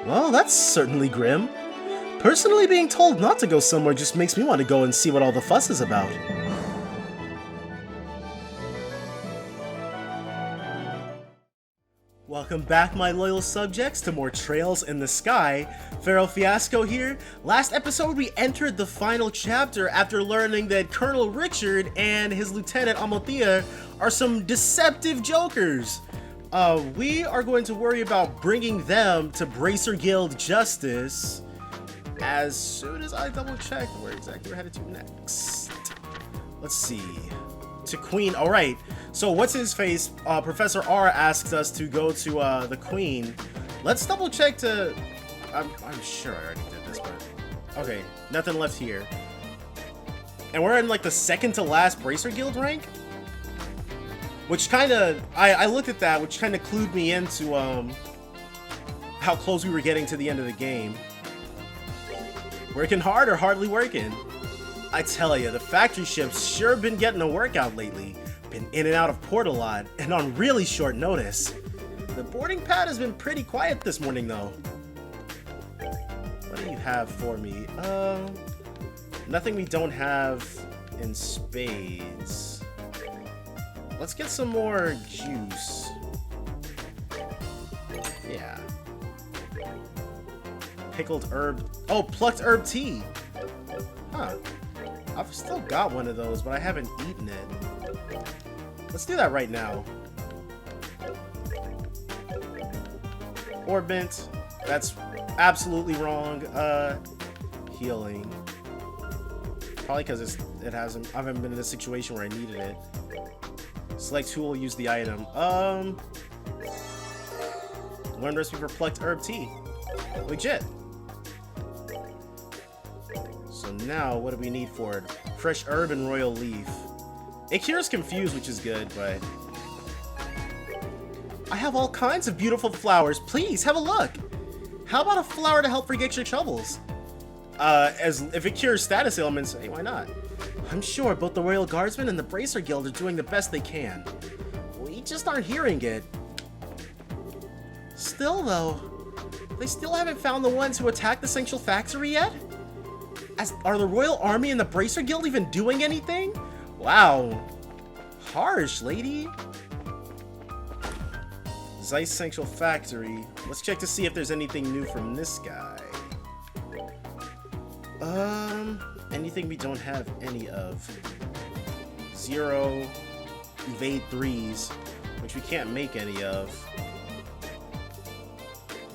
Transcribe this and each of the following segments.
Well, that's certainly grim. Personally, being told not to go somewhere just makes me want to go and see what all the fuss is about. Welcome back, my loyal subjects, to more Trails in the Sky. Pharaoh Fiasco here. Last episode, we entered the final chapter after learning that Colonel Richard and his lieutenant Amalthea are some deceptive jokers. We are going to worry about bringing them to Bracer Guild justice as soon as I double check where exactly we're headed to next. Let's see. To Queen. All right. So what's his face? Professor R asked us to go to the Queen. Let's double check to. I'm sure I already did this, but okay, nothing left here. And we're in like the second to last Bracer Guild rank, which kind of I looked at that, which kind of clued me into how close we were getting to the end of the game. Working hard or hardly working? I tell you, the factory ships sure been getting a workout lately. Been in and out of port a lot, and on really short notice. The boarding pad has been pretty quiet this morning, though. What do you have for me? Nothing we don't have in spades. Let's get some more juice. Yeah. Pickled herb. Oh, plucked herb tea. Huh. I've still got one of those, but I haven't eaten it. Let's do that right now. Orbment. That's absolutely wrong. Healing. Probably because I haven't been in a situation where I needed it. Select who will use the item. Learn recipe for plucked herb tea. Legit. So now, what do we need for it? Fresh herb and royal leaf. It cures confused, which is good, but I have all kinds of beautiful flowers. Please have a look. How about a flower to help forget your troubles? As if it cures status ailments, hey, why not? I'm sure both the Royal Guardsmen and the Bracer Guild are doing the best they can. We just aren't hearing it. Still, though, they still haven't found the ones who attacked the Central Factory yet? Are the Royal Army and the Bracer Guild even doing anything? Wow. Harsh, lady. Zeiss Central Factory. Let's check to see if there's anything new from this guy. Anything we don't have any of. 0. Evade 3s, which we can't make any of.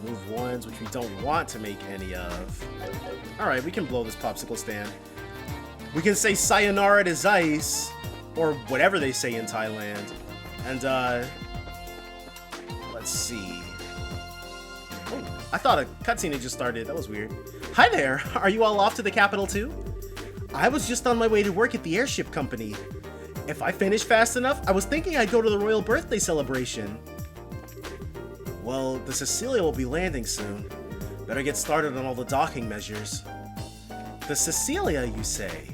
Move 1s, which we don't want to make any of. Alright, we can blow this popsicle stand. We can say sayonara to Zeiss, or whatever they say in Thailand. And, let's see. Oh, I thought a cutscene had just started. That was weird. Hi there! Are you all off to the capital too? I was just on my way to work at the airship company. If I finish fast enough, I was thinking I'd go to the royal birthday celebration. Well, the Cecilia will be landing soon. Better get started on all the docking measures. The Cecilia, you say?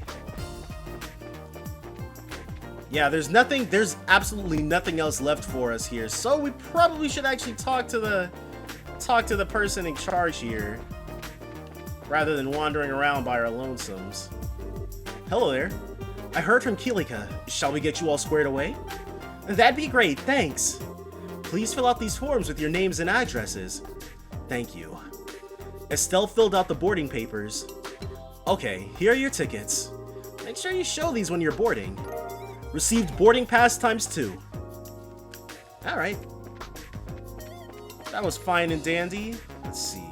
Yeah, there's absolutely nothing else left for us here, so we probably should actually talk to the person in charge here, rather than wandering around by our lonesomes. Hello there. I heard from Kilika. Shall we get you all squared away? That'd be great, thanks. Please fill out these forms with your names and addresses. Thank you. Estelle filled out the boarding papers. Okay, here are your tickets. Make sure you show these when you're boarding. Received boarding pass ×2. Alright. That was fine and dandy. Let's see.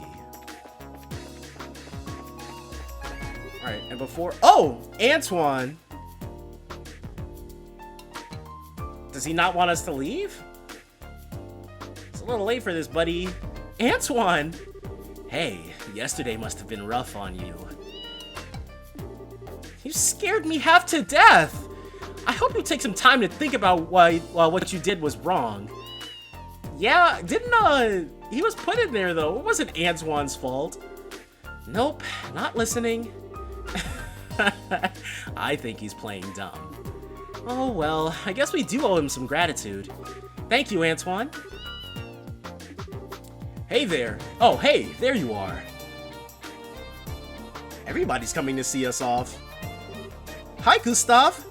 Alright, and before... Oh! Antoine! Does he not want us to leave? It's a little late for this, buddy. Antoine! Hey, yesterday must have been rough on you. You scared me half to death! I hope you take some time to think about why what you did was wrong. Yeah, he was put in there though. It wasn't Antoine's fault. Nope, not listening. I think he's playing dumb. Oh well, I guess we do owe him some gratitude. Thank you, Antoine. Hey there. Oh, hey, there you are. Everybody's coming to see us off. Hi, Gustav.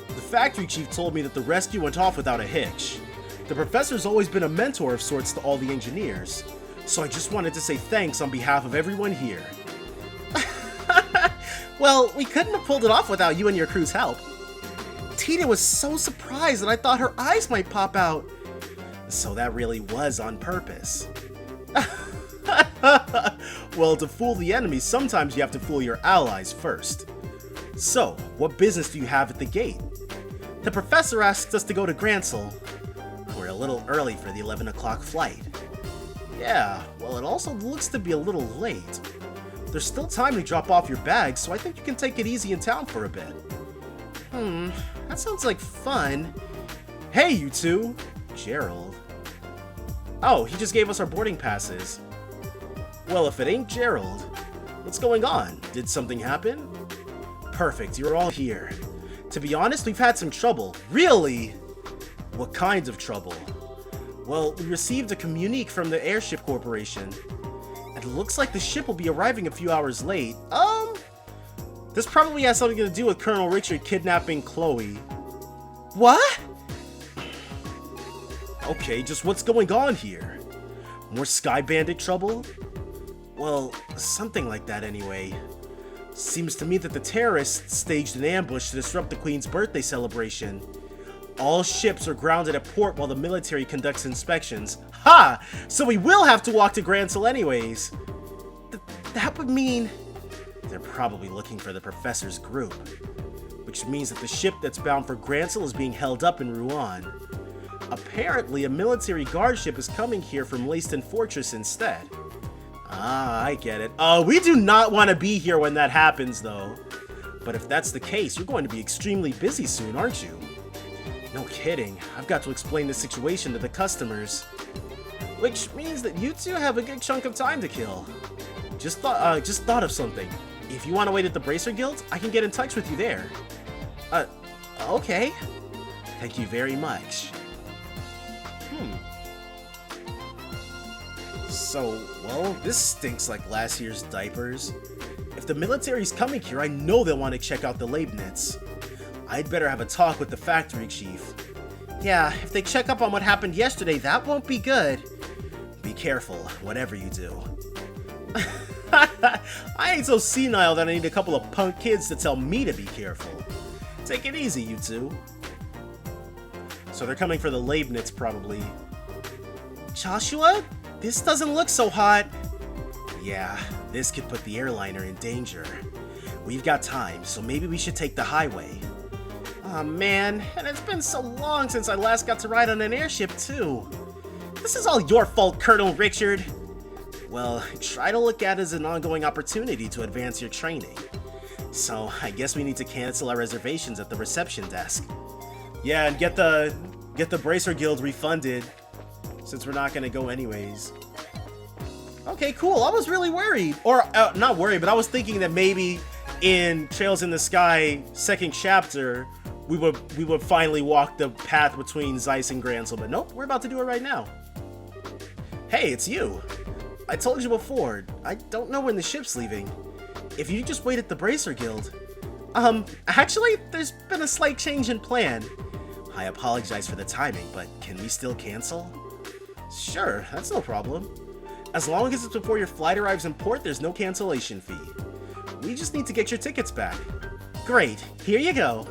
The factory chief told me that the rescue went off without a hitch. The professor's always been a mentor of sorts to all the engineers, so I just wanted to say thanks on behalf of everyone here. Well, we couldn't have pulled it off without you and your crew's help. Tina was so surprised that I thought her eyes might pop out. So that really was on purpose. Well, to fool the enemy, sometimes you have to fool your allies first. So, what business do you have at the gate? The professor asked us to go to Grancel. We're a little early for the 11 o'clock flight. Yeah, well, it also looks to be a little late. There's still time to drop off your bags, so I think you can take it easy in town for a bit. That sounds like fun. Hey, you two! Gerald. Oh, he just gave us our boarding passes. Well, if it ain't Gerald, what's going on? Did something happen? Perfect, you're all here. To be honest, we've had some trouble. Really? What kinds of trouble? Well, we received a communique from the Airship Corporation. It looks like the ship will be arriving a few hours late. This probably has something to do with Colonel Richard kidnapping Chloe. What? Okay, just what's going on here? More Sky Bandit trouble? Well, something like that anyway. Seems to me that the terrorists staged an ambush to disrupt the Queen's birthday celebration. All ships are grounded at port while the military conducts inspections. Ha! So we will have to walk to Grancel anyways. That would mean they're probably looking for the professor's group. Which means that the ship that's bound for Grancel is being held up in Rouen. Apparently, a military guard ship is coming here from Leiston Fortress instead. Ah, I get it. We do not want to be here when that happens, though. But if that's the case, you're going to be extremely busy soon, aren't you? No kidding. I've got to explain the situation to the customers. Which means that you two have a good chunk of time to kill. Just thought of something. If you want to wait at the Bracer Guild, I can get in touch with you there. Okay. Thank you very much. So, well, this stinks like last year's diapers. If the military's coming here, I know they'll want to check out the Leibniz. I'd better have a talk with the factory chief. Yeah, if they check up on what happened yesterday, that won't be good. Be careful, whatever you do. I ain't so senile that I need a couple of punk kids to tell me to be careful. Take it easy, you two. So they're coming for the Leibniz, probably. Joshua? This doesn't look so hot. Yeah, this could put the airliner in danger. We've got time, so maybe we should take the highway. Aw, man, and it's been so long since I last got to ride on an airship, too. This is all your fault, Colonel Richard. Well, try to look at it as an ongoing opportunity to advance your training. So, I guess we need to cancel our reservations at the reception desk. Yeah, and get the Bracer Guild refunded, since we're not gonna go anyways. Okay, cool. I was really worried. Or, not worried, but I was thinking that maybe in Trails in the Sky second chapter, we would finally walk the path between Zeiss and Grancel, but nope, we're about to do it right now. Hey, it's you. I told you before, I don't know when the ship's leaving. If you just wait at the Bracer Guild. Actually, there's been a slight change in plan. I apologize for the timing, but can we still cancel? Sure, that's no problem. As long as it's before your flight arrives in port, there's no cancellation fee. We just need to get your tickets back. Great, here you go.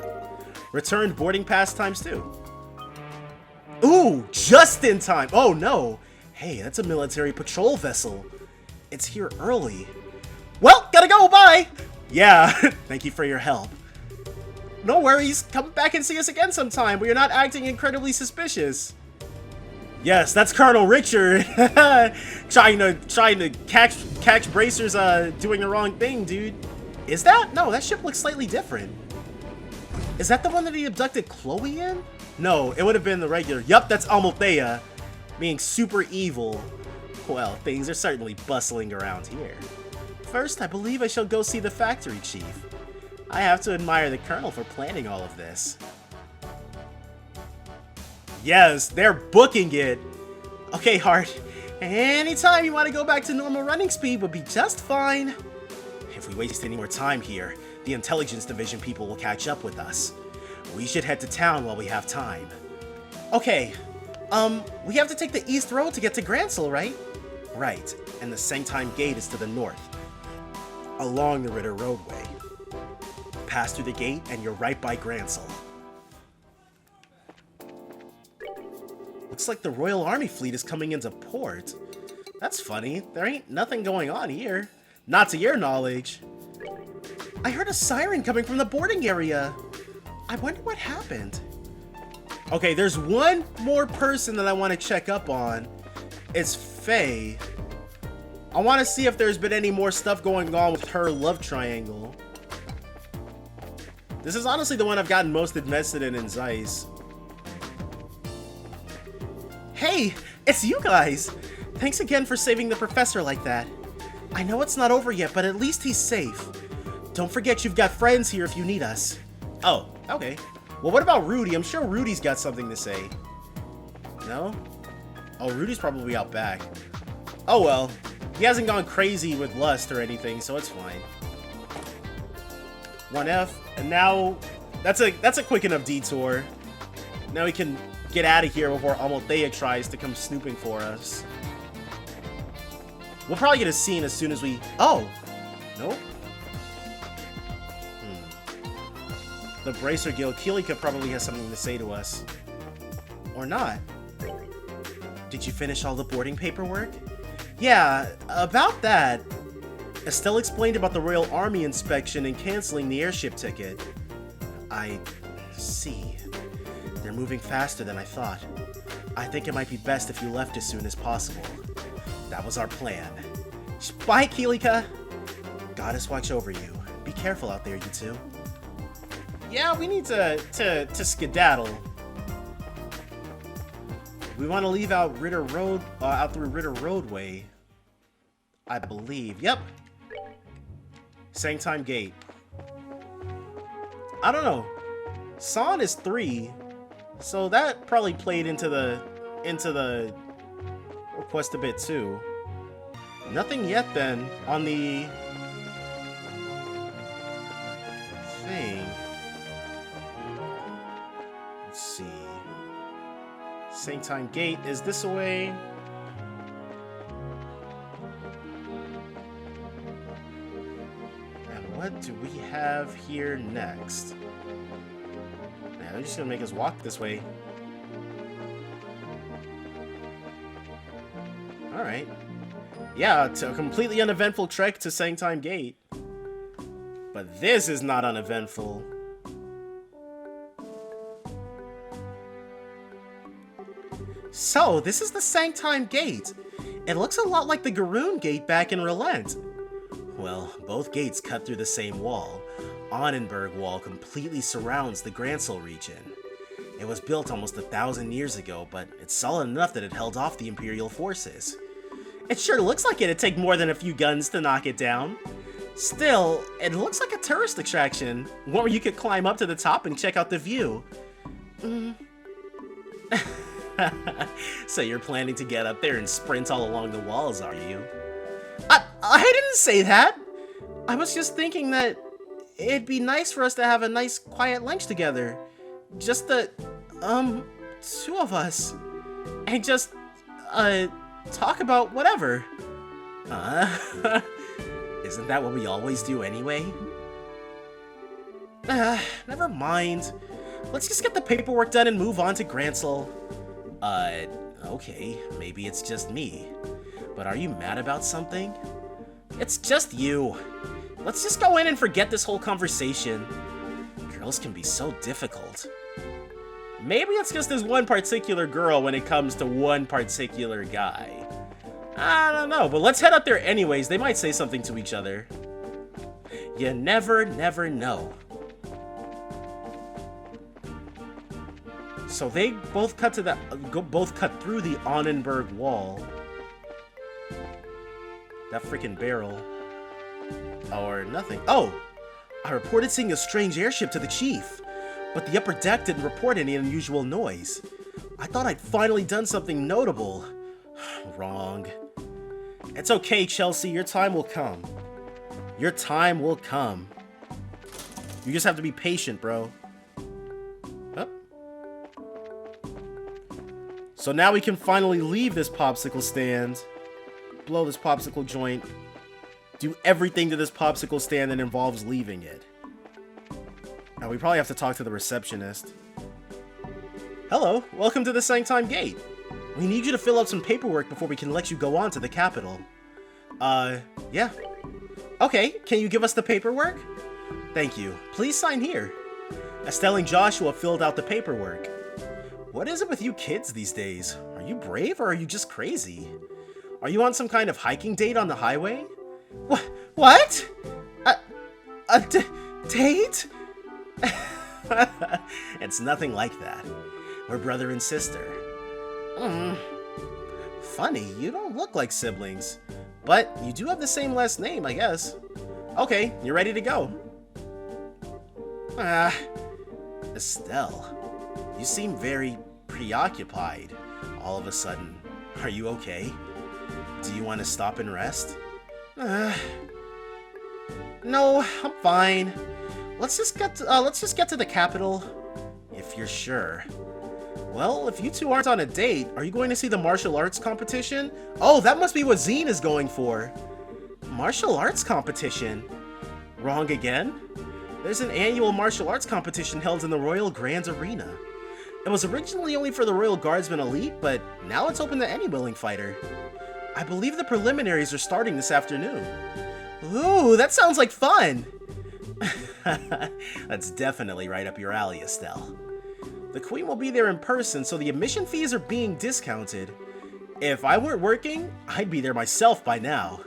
Returned boarding pass ×2. Ooh, just in time. Oh no. Hey, that's a military patrol vessel. It's here early. Well, gotta go, bye! Yeah, thank you for your help. No worries, come back and see us again sometime, but you're not acting incredibly suspicious. Yes, that's Colonel Richard. trying to catch Bracers doing the wrong thing, dude. Is that? No, that ship looks slightly different. Is that the one that he abducted Chloe in? No, it would have been the regular. Yup, that's Amalthea, being super evil. Well, things are certainly bustling around here. First, I believe I shall go see the factory chief. I have to admire the Colonel for planning all of this. Yes, they're booking it. Okay, Hart, Anytime you want to go back to normal running speed would be just fine. If we waste any more time here, the intelligence division people will catch up with us. We should head to town while we have time. Okay, we have to take the east road to get to Grancel, right? Right, and the Sanctime Gate is to the north, along the Ritter Roadway. Pass through the gate and you're right by Grancel. Looks like the Royal Army fleet is coming into port. That's funny, there ain't nothing going on here. Not to your knowledge. I heard a siren coming from the boarding area. I wonder what happened. Okay, there's one more person that I want to check up on. It's Faye. I want to see if there's been any more stuff going on with her love triangle. This is honestly the one I've gotten most invested in Zeiss. Hey, it's you guys! Thanks again for saving the professor like that. I know it's not over yet, but at least he's safe. Don't forget you've got friends here if you need us. Oh, okay. Well, what about Rudy? I'm sure Rudy's got something to say. No? Oh, Rudy's probably out back. Oh well. He hasn't gone crazy with lust or anything, so it's fine. 1F, and now that's a quick enough detour. Now we can get out of here before Amalthea tries to come snooping for us. We'll probably get a scene as soon as we... Oh! Nope. The Bracer Guild, Kilika probably has something to say to us. Or not. Did you finish all the boarding paperwork? Yeah, about that. Estelle explained about the Royal Army inspection and canceling the airship ticket. I see. They're moving faster than I thought. I think it might be best if you left as soon as possible. That was our plan. Bye, Kilika! Goddess watch over you. Be careful out there, you two. Yeah, we need to skedaddle. We want to leave out Ritter Road, out through Ritter Roadway, I believe. Yep. Sanctime Gate. I don't know. Son is 3, so that probably played into the request a bit too. Nothing yet then on the thing. Let's see. Sanctime Gate, is this a way? And what do we have here next? Yeah, they're just gonna make us walk this way. Alright. Yeah, it's a completely uneventful trek to Sanctime Gate. But this is not uneventful. So, this is the Sanctime Gate. It looks a lot like the Garoon Gate back in Relent. Well, both gates cut through the same wall. Annenberg Wall completely surrounds the Grancel region. It was built almost 1,000 years ago, but it's solid enough that it held off the Imperial forces. It sure looks like it'd take more than a few guns to knock it down. Still, it looks like a tourist attraction, one where you could climb up to the top and check out the view. So you're planning to get up there and sprint all along the walls, are you? I didn't say that! I was just thinking that it'd be nice for us to have a nice quiet lunch together. Just the, 2 of us. And just, talk about whatever. Isn't that what we always do anyway? Never mind. Let's just get the paperwork done and move on to Grancel. Okay, maybe it's just me. But are you mad about something? It's just you. Let's just go in and forget this whole conversation. Girls can be so difficult. Maybe it's just this one particular girl when it comes to one particular guy. I don't know, but let's head up there anyways. They might say something to each other. You never know. So they both cut through the Annenberg Wall. That freaking barrel. Or nothing. Oh! I reported seeing a strange airship to the chief, but the upper deck didn't report any unusual noise. I thought I'd finally done something notable. Wrong. It's okay, Chelsea. Your time will come. Your time will come. You just have to be patient, bro. Oh. So now we can finally leave this popsicle stand. Blow this popsicle joint. Do everything to this popsicle stand that involves leaving it. Now we probably have to talk to the receptionist. Hello, welcome to the Sanctime Gate. We need you to fill out some paperwork before we can let you go on to the capital. Yeah. Okay, can you give us the paperwork? Thank you. Please sign here. Estelle and Joshua filled out the paperwork. What is it with you kids these days? Are you brave or are you just crazy? Are you on some kind of hiking date on the highway? What? A date? It's nothing like that. We're brother and sister. Funny, you don't look like siblings. But you do have the same last name, I guess. Okay, you're ready to go. Estelle, you seem very preoccupied all of a sudden. Are you okay? Do you want to stop and rest? No, I'm fine. Let's just get to the capital, if you're sure. Well, if you two aren't on a date, are you going to see the martial arts competition? Oh, that must be what Zine is going for. Martial arts competition? Wrong again? There's an annual martial arts competition held in the Royal Grand Arena. It was originally only for the Royal Guardsman Elite, but now it's open to any willing fighter. I believe the preliminaries are starting this afternoon. Ooh, that sounds like fun! That's definitely right up your alley, Estelle. The Queen will be there in person, so the admission fees are being discounted. If I weren't working, I'd be there myself by now.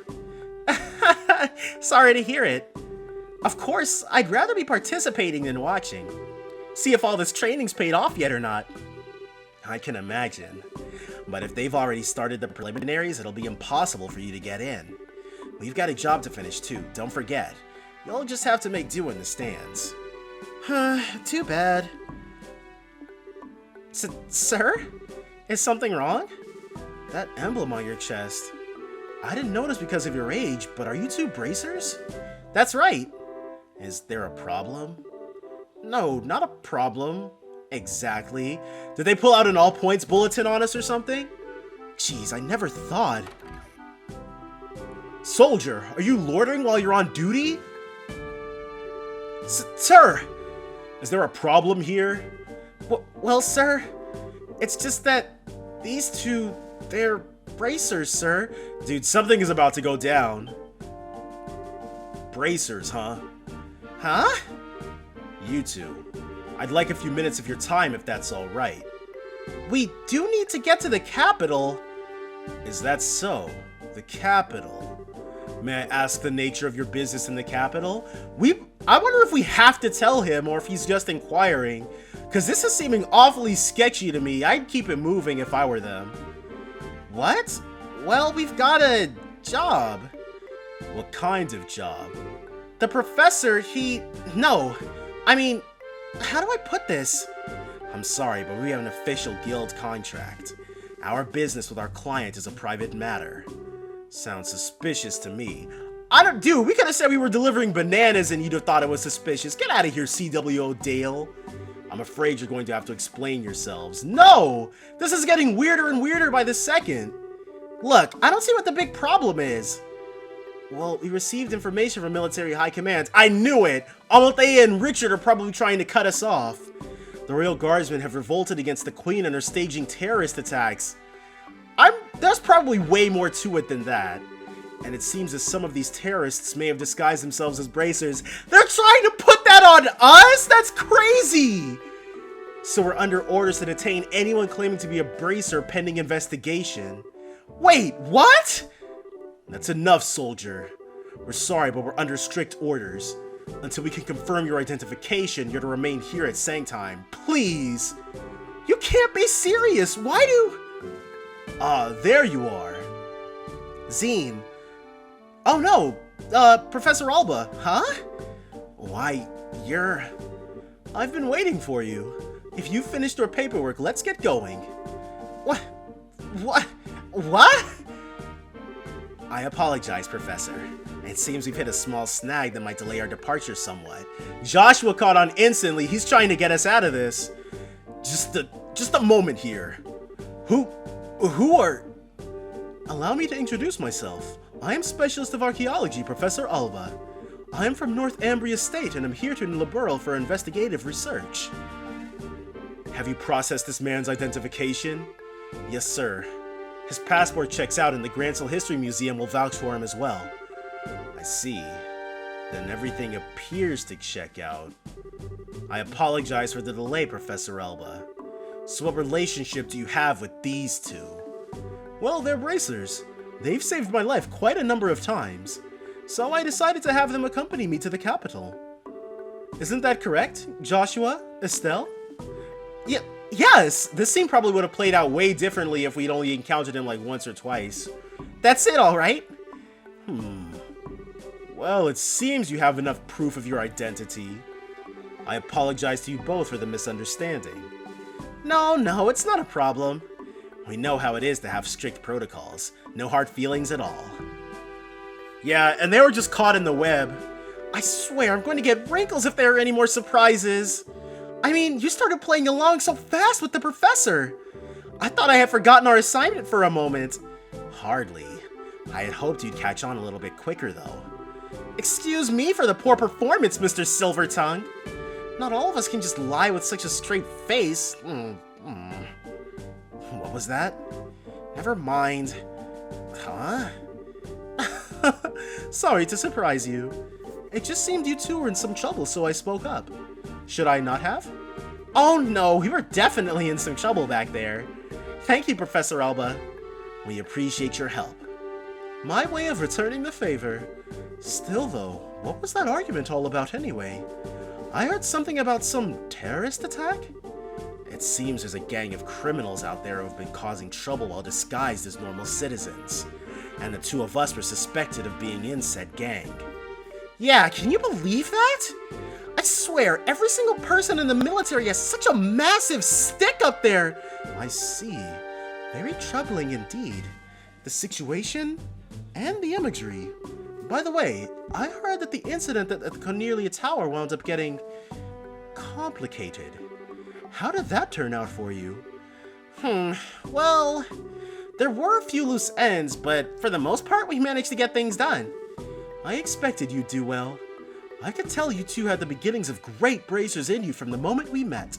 Sorry to hear it. Of course, I'd rather be participating than watching. See if all this training's paid off yet or not. I can imagine. But if they've already started the preliminaries, it'll be impossible for you to get in. We've got a job to finish too, don't forget. You'll just have to make do in the stands. Too bad. Sir? Is something wrong? That emblem on your chest. I didn't notice because of your age, but are you two bracers? That's right. Is there a problem? No, not a problem. Exactly. Did they pull out an all points bulletin on us or something? Jeez, I never thought. Soldier, are you loitering while you're on duty? Sir! Is there a problem here? Well, sir, it's just that these two, they're bracers, sir. Dude, something is about to go down. Bracers, huh? Huh? You two. I'd like a few minutes of your time if that's all right. We do need to get to the capital. Is that so? The capital? May I ask the nature of your business in the capital? I wonder if we have to tell him or if he's just inquiring. Because this is seeming awfully sketchy to me. I'd keep it moving if I were them. What? Well, we've got a job. What kind of job? The professor, No. I mean, how do I put this? I'm sorry, but we have an official guild contract. Our business with our client is a private matter. Sounds suspicious to me. Dude, we could have said we were delivering bananas and you'd have thought it was suspicious. Get out of here, CWO Dale. I'm afraid you're going to have to explain yourselves. No! This is getting weirder and weirder by the second. Look, I don't see what the big problem is. Well, we received information from military high command. I knew it! Amalthea and Richard are probably trying to cut us off. The Royal Guardsmen have revolted against the Queen and are staging terrorist attacks. There's probably way more to it than that. And it seems as some of these terrorists may have disguised themselves as bracers. They're trying to put that on us? That's crazy! So we're under orders to detain anyone claiming to be a bracer pending investigation. Wait, what? That's enough, soldier. We're sorry, but we're under strict orders. Until we can confirm your identification, you're to remain here at Sanctime. Please! You can't be serious! Why do... there you are. Zine. Oh no! Professor Alba, huh? Why, I've been waiting for you. If you've finished your paperwork, let's get going. What? I apologize, Professor. It seems we've hit a small snag that might delay our departure somewhat. Joshua caught on instantly. He's trying to get us out of this. Just a moment here. Who are... Allow me to introduce myself. I am Specialist of Archaeology, Professor Alba. I am from North Ambria State and am here to Liberl for investigative research. Have you processed this man's identification? Yes, sir. His passport checks out and the Grancel History Museum will vouch for him as well. I see. Then everything appears to check out. I apologize for the delay, Professor Alba. So what relationship do you have with these two? Well, they're bracers. They've saved my life quite a number of times. So I decided to have them accompany me to the capital. Isn't that correct, Joshua? Estelle? Yes! This scene probably would have played out way differently if we'd only encountered him like once or twice. That's it, alright? Well, it seems you have enough proof of your identity. I apologize to you both for the misunderstanding. No, it's not a problem. We know how it is to have strict protocols. No hard feelings at all. Yeah, and they were just caught in the web. I swear, I'm going to get wrinkles if there are any more surprises. I mean, you started playing along so fast with the professor. I thought I had forgotten our assignment for a moment. Hardly. I had hoped you'd catch on a little bit quicker, though. Excuse me for the poor performance, Mr. Silvertongue. Not all of us can just lie with such a straight face. What was that? Never mind. Huh? Sorry to surprise you. It just seemed you two were in some trouble, so I spoke up. Should I not have? Oh no, we were definitely in some trouble back there. Thank you, Professor Alba. We appreciate your help. My way of returning the favor. Still though, what was that argument all about anyway? I heard something about some terrorist attack? It seems there's a gang of criminals out there who have been causing trouble while disguised as normal citizens. And the two of us were suspected of being in said gang. Yeah, can you believe that? I swear, every single person in the military has such a massive stick up there. I see. Very troubling indeed. The situation and the imagery. By the way, I heard that the incident at the Cornelia Tower wound up getting complicated. How did that turn out for you? Well, there were a few loose ends, but for the most part, we managed to get things done. I expected you'd do well. I could tell you two had the beginnings of great bracers in you from the moment we met.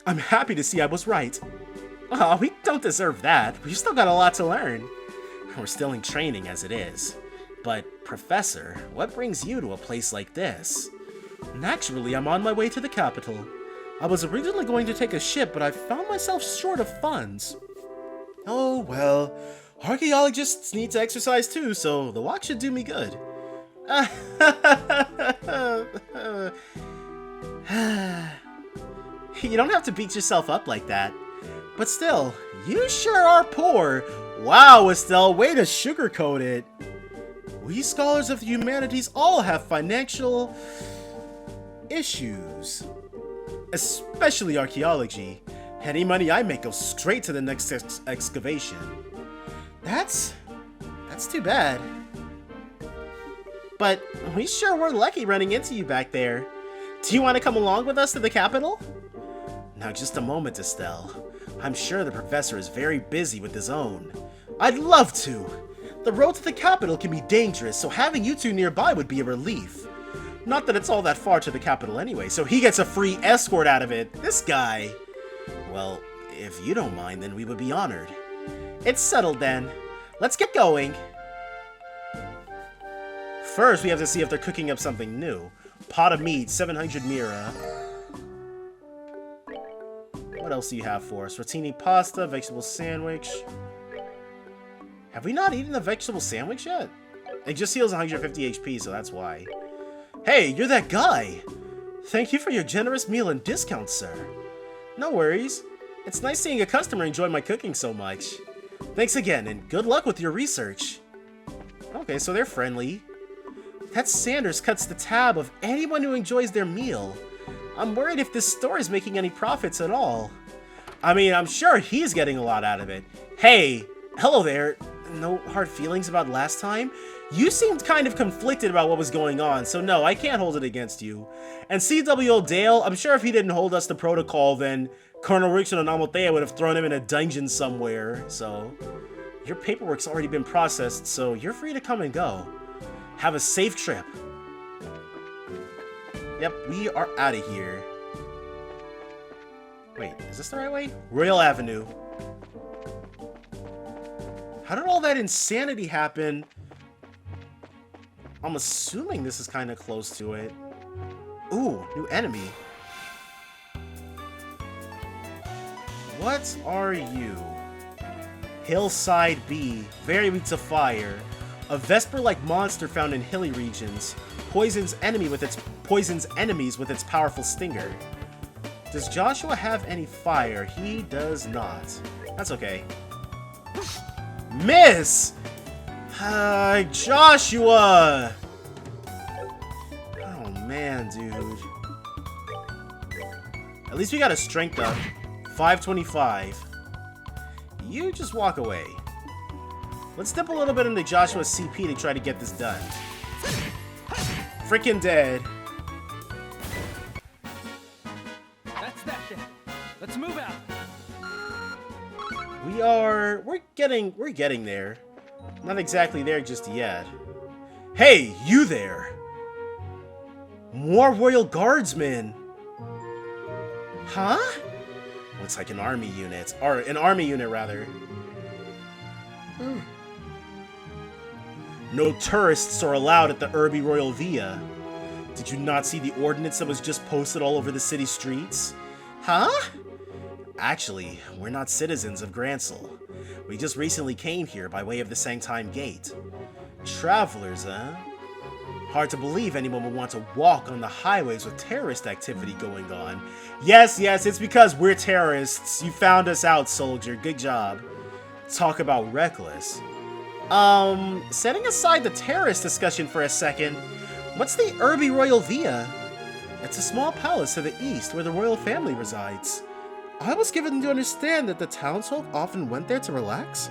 I'm happy to see I was right. Oh, we don't deserve that. We've still got a lot to learn. We're still in training as it is. But, Professor, what brings you to a place like this? Naturally, I'm on my way to the capital. I was originally going to take a ship, but I found myself short of funds. Oh, well, archaeologists need to exercise too, so the walk should do me good. You don't have to beat yourself up like that. But still, you sure are poor. Wow, Estelle, way to sugarcoat it. We scholars of the humanities all have financial issues. Especially archaeology. Any money I make goes straight to the next excavation. That's too bad. But we sure were lucky running into you back there. Do you want to come along with us to the capital? Now just a moment, Estelle. I'm sure the professor is very busy with his own. I'd love to. The road to the capital can be dangerous, so having you two nearby would be a relief. Not that it's all that far to the capital anyway, so he gets a free escort out of it. This guy. Well, if you don't mind, then we would be honored. It's settled then. Let's get going. First, we have to see if they're cooking up something new. Pot of meat, 700 mira. What else do you have for us? Rotini pasta, vegetable sandwich. Have we not eaten the vegetable sandwich yet? It just heals 150 HP, so that's why. Hey, you're that guy! Thank you for your generous meal and discount, sir. No worries. It's nice seeing a customer enjoy my cooking so much. Thanks again, and good luck with your research. Okay, so they're friendly. That Sanders cuts the tab of anyone who enjoys their meal. I'm worried if this store is making any profits at all. I mean, I'm sure he's getting a lot out of it. Hey, hello there. No hard feelings about last time? You seemed kind of conflicted about what was going on, so no, I can't hold it against you. And C.W. Dale, I'm sure if he didn't hold us to protocol, then Colonel Richard and Amalthea would have thrown him in a dungeon somewhere, so... Your paperwork's already been processed, so you're free to come and go. Have a safe trip. Yep, we are out of here. Wait, is this the right way? Royal Avenue. How did all that insanity happen? I'm assuming this is kind of close to it. Ooh, new enemy. What are you? Hillside Bee, very weak to fire. A Vesper-like monster found in hilly regions. Poisons enemies with its powerful stinger. Does Joshua have any fire? He does not. That's okay. Miss! Joshua! Oh man, dude. At least we got a strength up. 525. You just walk away. Let's dip a little bit into Joshua's CP to try to get this done. Freaking dead. That's that then. Let's move out. We're getting there. Not exactly there just yet. Hey, you there! More Royal Guardsmen! Huh? Looks like an army unit. Or an army unit, rather. No tourists are allowed at the Urbi Royal Via. Did you not see the ordinance that was just posted all over the city streets? Huh? Actually, we're not citizens of Grancel. We just recently came here by way of the Sanctime Gate. Travelers, huh? Hard to believe anyone would want to walk on the highways with terrorist activity going on. Yes, it's because we're terrorists. You found us out, soldier. Good job. Talk about reckless. Setting aside the terrorist discussion for a second, what's the Urbi Royal Via? It's a small palace to the east where the royal family resides. I was given to understand that the townsfolk often went there to relax.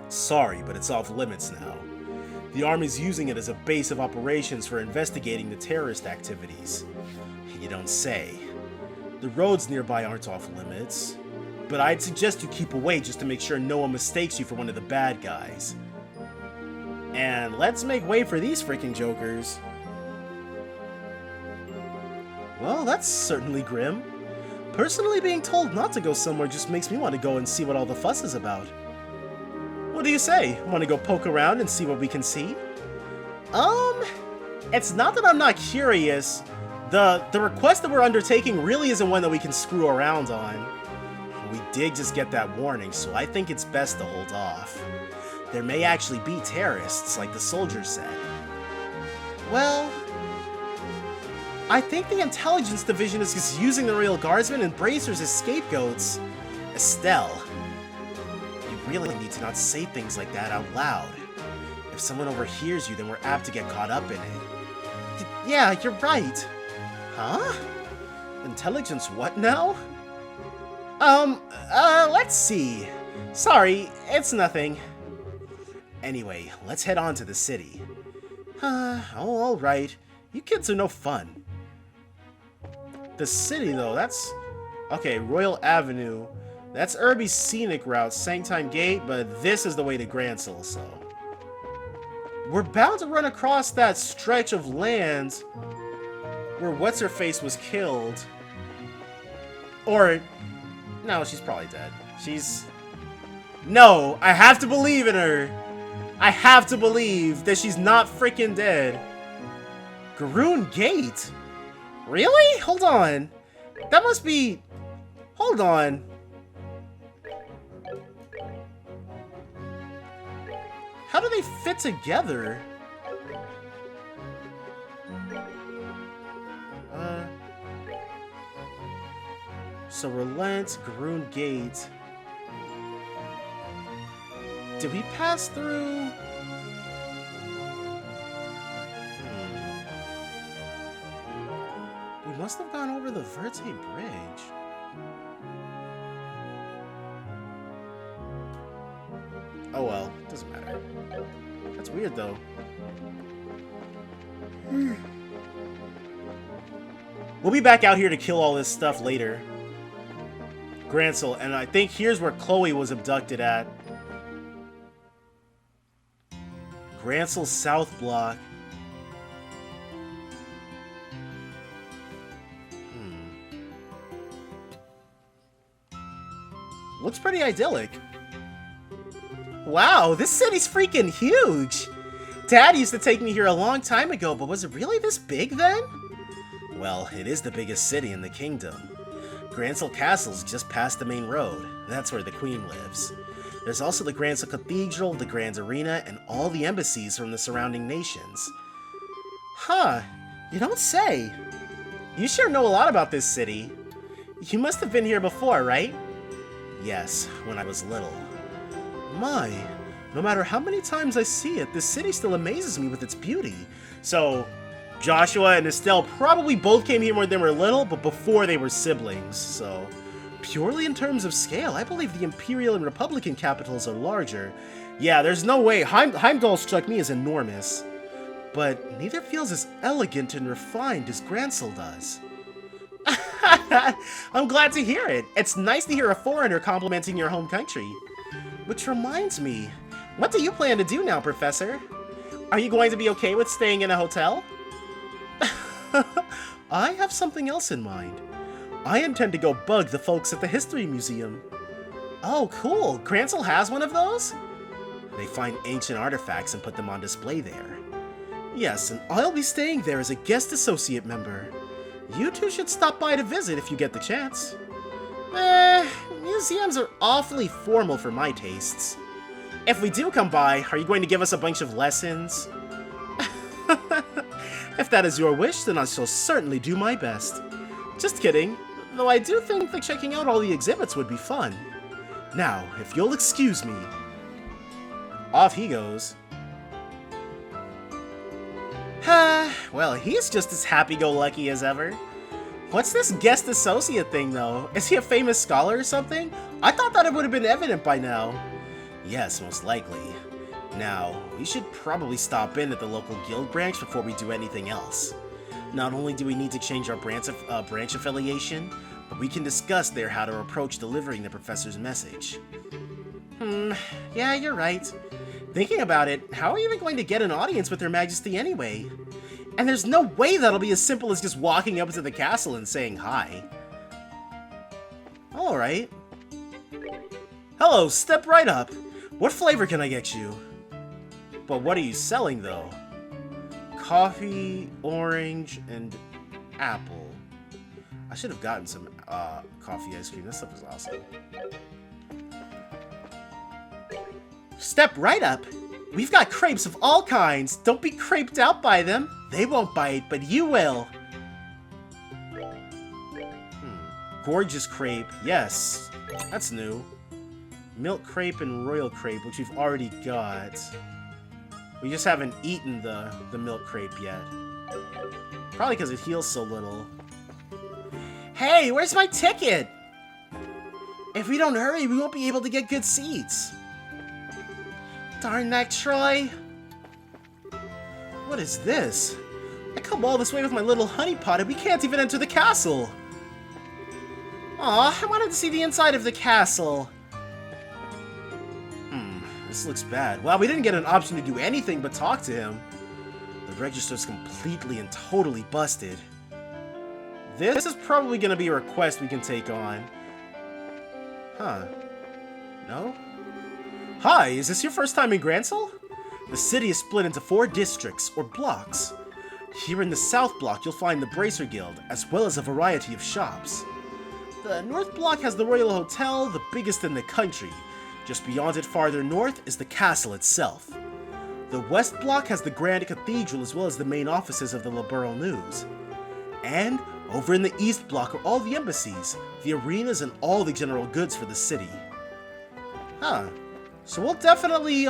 Sorry, but it's off limits now. The army's using it as a base of operations for investigating the terrorist activities. You don't say. The roads nearby aren't off limits, but I'd suggest you keep away just to make sure no one mistakes you for one of the bad guys. And let's make way for these freaking jokers. Well, that's certainly grim. Personally, being told not to go somewhere just makes me want to go and see what all the fuss is about. What do you say? Want to go poke around and see what we can see? It's not that I'm not curious. The request that we're undertaking really isn't one that we can screw around on. We did just get that warning, so I think it's best to hold off. There may actually be terrorists, like the soldier said. Well, I think the intelligence division is just using the Royal Guardsmen and bracers as scapegoats. Estelle, you really need to not say things like that out loud. If someone overhears you, then we're apt to get caught up in it. Yeah, you're right. Huh? Intelligence what now? Let's see. Sorry, it's nothing. Anyway, let's head on to the city. Oh, alright. You kids are no fun. The city, though, that's... Okay, Royal Avenue. That's Urbi's scenic route, Sanctime Gate, but this is the way to Grancel, so... We're bound to run across that stretch of land where What's-Her-Face was killed. Or... No, she's probably dead. She's... No, I have to believe in her. I have to believe that she's not freaking dead. Garoon Gate? Really? Hold on. That must be... Hold on. How do they fit together? So Relent, Garoon Gate. Did we pass through? We must have gone over the Verte Bridge. Oh well, doesn't matter. That's weird though. We'll be back out here to kill all this stuff later. Grancel, and I think here's where Chloe was abducted at. Grancel's South Block. Looks pretty idyllic. Wow, this city's freaking huge! Dad used to take me here a long time ago, but was it really this big then? Well, it is the biggest city in the kingdom. Grancel Castle's just past the main road. That's where the Queen lives. There's also the Grancel Cathedral, the Grand Arena, and all the embassies from the surrounding nations. Huh, you don't say. You sure know a lot about this city. You must have been here before, right? Yes, when I was little. My, no matter how many times I see it, this city still amazes me with its beauty. So, Joshua and Estelle probably both came here when they were little, but before they were siblings, so... Purely in terms of scale, I believe the Imperial and Republican capitals are larger. Yeah, there's no way. Heimdall struck me as enormous. But neither feels as elegant and refined as Grancel does. I'm glad to hear it. It's nice to hear a foreigner complimenting your home country. Which reminds me, what do you plan to do now, Professor? Are you going to be okay with staying in a hotel? I have something else in mind. I intend to go bug the folks at the History Museum. Oh, cool. Grancel has one of those? They find ancient artifacts and put them on display there. Yes, and I'll be staying there as a guest associate member. You two should stop by to visit if you get the chance. Museums are awfully formal for my tastes. If we do come by, are you going to give us a bunch of lessons? If that is your wish, then I shall certainly do my best. Just kidding, though I do think that checking out all the exhibits would be fun. Now, if you'll excuse me. Off he goes. Well, he's just as happy-go-lucky as ever. What's this guest associate thing, though? Is he a famous scholar or something? I thought that it would have been evident by now. Yes, most likely. Now, we should probably stop in at the local guild branch before we do anything else. Not only do we need to change our branch affiliation, but we can discuss there how to approach delivering the professor's message. Yeah, you're right. Thinking about it, how are we even going to get an audience with Her Majesty anyway? And there's no way that'll be as simple as just walking up to the castle and saying hi. Alright. Hello, step right up. What flavor can I get you? But what are you selling, though? Coffee, orange, and apple. I should have gotten some coffee ice cream. This stuff is awesome. Step right up. We've got crepes of all kinds. Don't be creped out by them. They won't bite, but you will. Gorgeous crepe. Yes. That's new. Milk crepe and royal crepe, which we've already got. We just haven't eaten the milk crepe yet. Probably because it heals so little. Hey, where's my ticket? If we don't hurry, we won't be able to get good seats. Darn that, Troy. What is this? I come all this way with my little honeypot and we can't even enter the castle. Aw, I wanted to see the inside of the castle. This looks bad. Wow, we didn't get an option to do anything but talk to him. The register's completely and totally busted. This is probably going to be a request we can take on. Huh. No? Hi, is this your first time in Grancel? The city is split into 4 districts, or blocks. Here in the South Block, you'll find the Bracer Guild, as well as a variety of shops. The North Block has the Royal Hotel, the biggest in the country. Just beyond it farther north is the castle itself. The West Block has the Grand Cathedral as well as the main offices of the Liberal News. And over in the East Block are all the embassies, the arenas, and all the general goods for the city. Huh. So we'll definitely,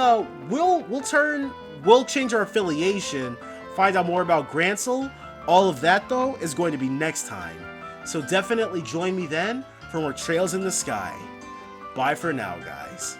we'll change our affiliation, find out more about Grancel. All of that, though, is going to be next time. So definitely join me then for more Trails in the Sky. Bye for now, guys.